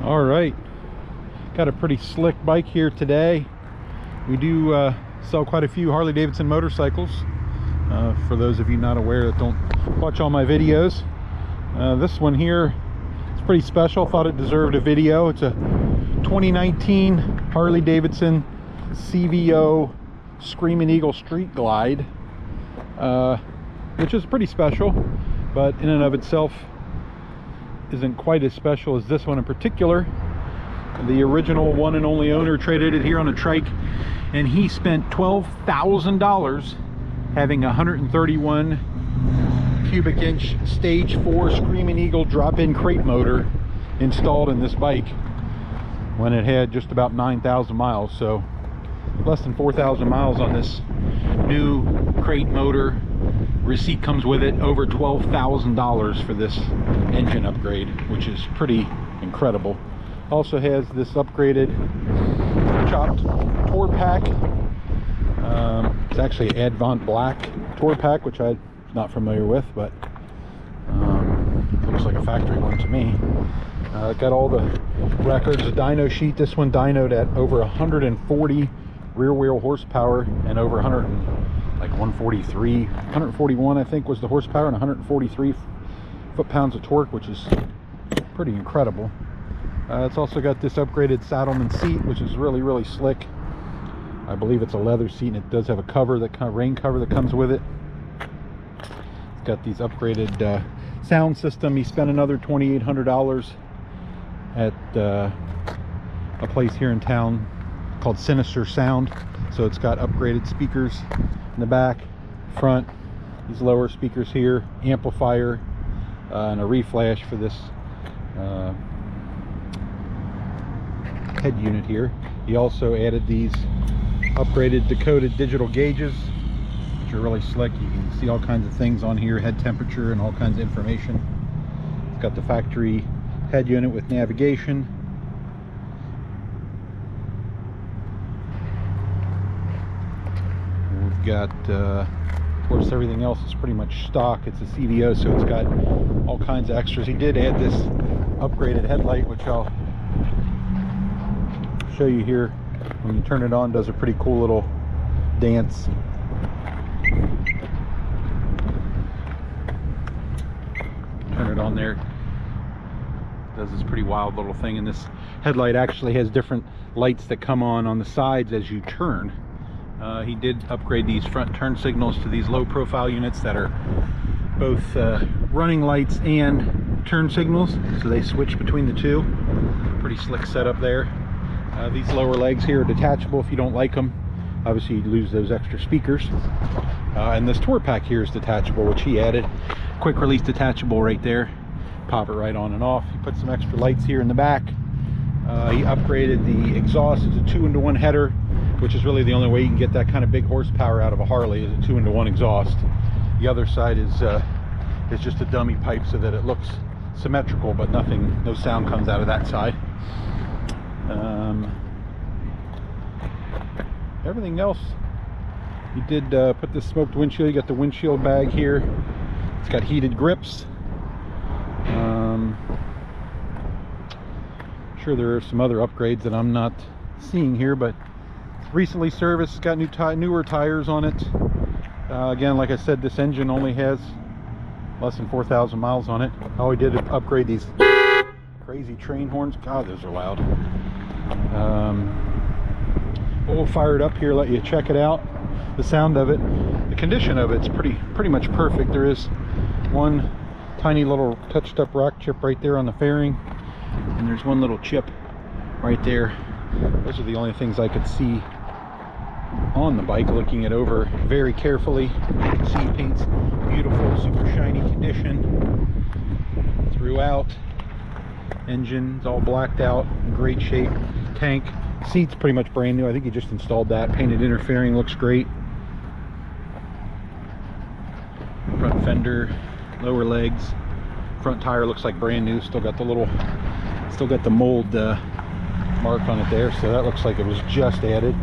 All right, got a pretty slick bike here today. We do sell quite a few Harley-Davidson motorcycles. For those of you not aware that don't watch all my videos, this one here is pretty special. Thought it deserved a video. It's a 2019 Harley-Davidson CVO Screamin' Eagle Street Glide, which is pretty special, but in and of itself isn't quite as special as this one in particular. The original one and only owner traded it here on a trike, and he spent $12,000 having a 131 cubic inch stage 4 Screamin' Eagle drop-in crate motor installed in this bike when it had just about 9,000 miles. So less than 4,000 miles on this new crate motor. Receipt comes with it. Over $12,000 for this engine upgrade, which is pretty incredible. Also has this upgraded chopped tour pack. It's actually Advent Black tour pack, which I'm not familiar with, but looks like a factory one to me. Got all the records. A dyno sheet. This one dynoed at over 140 rear wheel horsepower and over 141 I think was the horsepower, and 143 foot-pounds of torque, which is pretty incredible. It's also got this upgraded Saddleman seat, which is really slick. I believe it's a leather seat, and it does have a cover, that kind of rain cover that comes with it. It's got these upgraded sound system. He spent another $2,800 at a place here in town called Sinister Sound. So it's got upgraded speakers in the back, front, these lower speakers here, amplifier, and a reflash for this head unit here. He also added these upgraded decoded digital gauges, which are really slick. You can see all kinds of things on here, head temperature and all kinds of information. It's got the factory head unit with navigation. We've got, of course, everything else is pretty much stock. It's a CVO, so it's got all kinds of extras. He did add this upgraded headlight, which I'll show you here. When you turn it on, does a pretty cool little dance. Turn it on there, does this pretty wild little thing. And this headlight actually has different lights that come on the sides as you turn. He did upgrade these front turn signals to these low profile units that are both running lights and turn signals, so they switch between the two. Pretty slick setup there. These lower legs here are detachable if you don't like them. Obviously you lose those extra speakers. And this tour pack here is detachable, which he added. Quick release detachable right there. Pop it right on and off. He put some extra lights here in the back. He upgraded the exhaust. It's a 2-into-1 header, which is really the only way you can get that kind of big horsepower out of a Harley, is a 2-into-1 exhaust. The other side is just a dummy pipe so that it looks symmetrical, but no sound comes out of that side. Everything else, he did put the smoked windshield. You got the windshield bag here. It's got heated grips. Sure, there are some other upgrades that I'm not seeing here, but recently serviced. Got newer tires on it. Again, like I said, this engine only has less than 4,000 miles on it. All we did is upgrade these crazy train horns. God, those are loud. We'll fire it up here, let you check it out. The sound of it, the condition of it's pretty much perfect. There is one tiny little touched up rock chip right there on the fairing, and there's one little chip right there. Those are the only things I could see on the bike, looking it over very carefully. You can see paint's beautiful, super shiny condition throughout. Engine's all blacked out, in great shape. Tank, seat's pretty much brand new. I think he just installed that. Painted inner fairing looks great. Front fender, lower legs, front tire looks like brand new. Still got the mold mark on it there, so that looks like it was just added.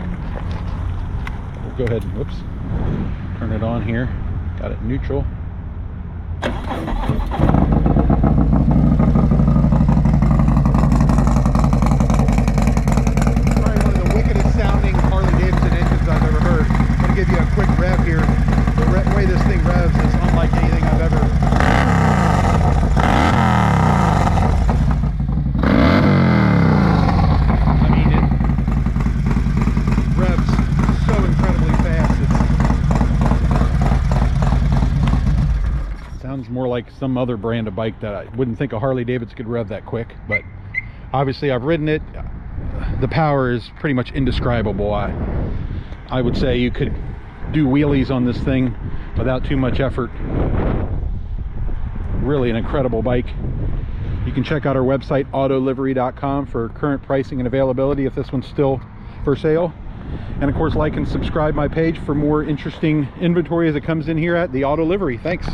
We'll go ahead and turn it on here. Got it neutral. like some other brand of bike that I wouldn't think a Harley-Davidson could rev that quick, but obviously I've ridden it. The power is pretty much indescribable. I would say you could do wheelies on this thing without too much effort. Really an incredible bike. You can check out our website, autolivery.com, for current pricing and availability if this one's still for sale. And of course, like and subscribe my page for more interesting inventory as it comes in here at the Auto Livery. Thanks.